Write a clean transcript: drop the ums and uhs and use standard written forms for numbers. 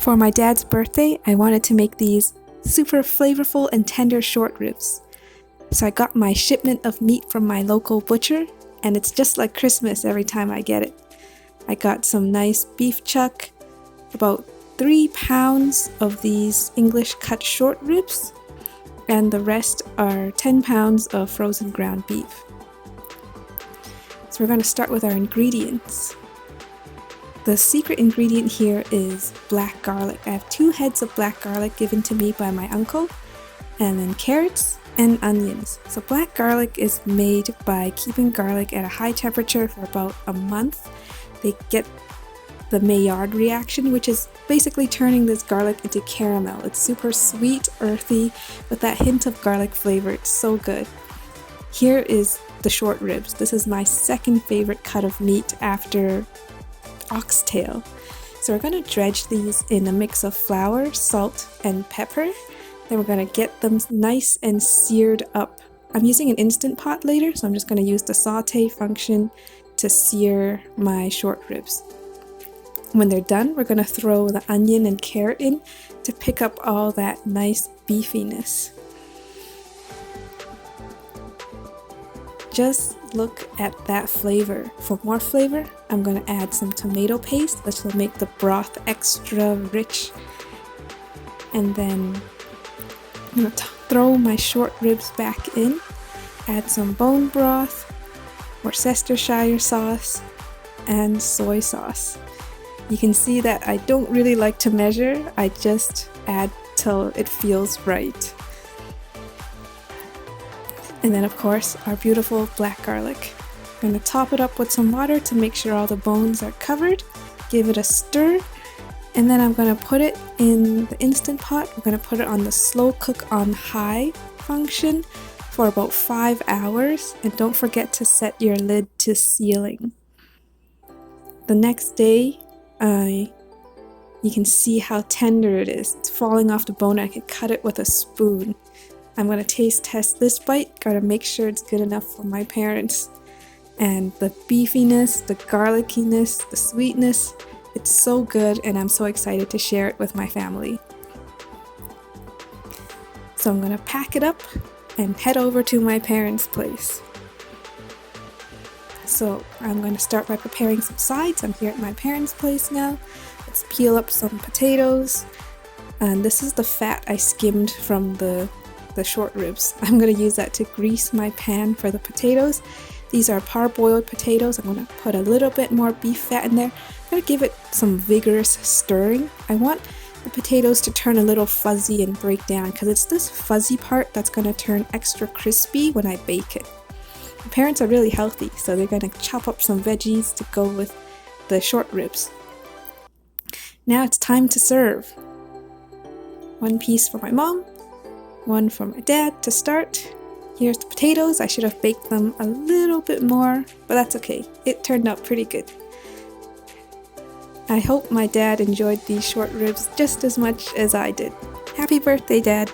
For my dad's birthday, I wanted to make these super flavorful and tender short ribs. So I got my shipment of meat from my local butcher, and it's just like Christmas every time I get it. I got some nice beef chuck, about 3 pounds of these English cut short ribs, and the rest are 10 pounds of frozen ground beef. So we're going to start with our ingredients. The secret ingredient here is black garlic. I have 2 heads of black garlic given to me by my uncle, and then carrots and onions. So black garlic is made by keeping garlic at a high temperature for about a month. They get the Maillard reaction, which is basically turning this garlic into caramel. It's super sweet, earthy, with that hint of garlic flavor. It's so good. Here is the short ribs. This is my second favorite cut of meat after oxtail. So we're going to dredge these in a mix of flour, salt, and pepper. Then we're going to get them nice and seared up. I'm using an Instant Pot later, so I'm just going to use the saute function to sear my short ribs. When they're done, we're going to throw the onion and carrot in to pick up all that nice beefiness. Just look at that flavor. For more flavor, I'm going to add some tomato paste, which will make the broth extra rich. And then I'm going to throw my short ribs back in, add some bone broth, Worcestershire sauce, and soy sauce. You can see that I don't really like to measure, I just add till it feels right. And then of course, our beautiful black garlic. I'm going to top it up with some water to make sure all the bones are covered, give it a stir, and then I'm going to put it in the Instant Pot. We're going to put it on the slow cook on high function for about 5 hours, and don't forget to set your lid to sealing. The next day, you can see how tender it is. It's falling off the bone. I can cut it with a spoon. I'm going to taste test this bite. Gotta make sure it's good enough for my parents. And the beefiness, the garlickiness, the sweetness, it's so good, and I'm so excited to share it with my family. So I'm going to pack it up and head over to my parents' place. So I'm going to start by preparing some sides. I'm here at my parents' place now. Let's peel up some potatoes. And this is the fat I skimmed from the short ribs. I'm going to use that to grease my pan for the potatoes. These are parboiled potatoes. I'm going to put a little bit more beef fat in there. I'm going to give it some vigorous stirring. I want the potatoes to turn a little fuzzy and break down, because it's this fuzzy part that's going to turn extra crispy when I bake it. My parents are really healthy, so they're going to chop up some veggies to go with the short ribs. Now it's time to serve. 1 piece for my mom, 1 for my dad to start. Here's the potatoes. I should have baked them a little bit more, but that's okay. It turned out pretty good. I hope my dad enjoyed these short ribs just as much as I did. Happy birthday, Dad!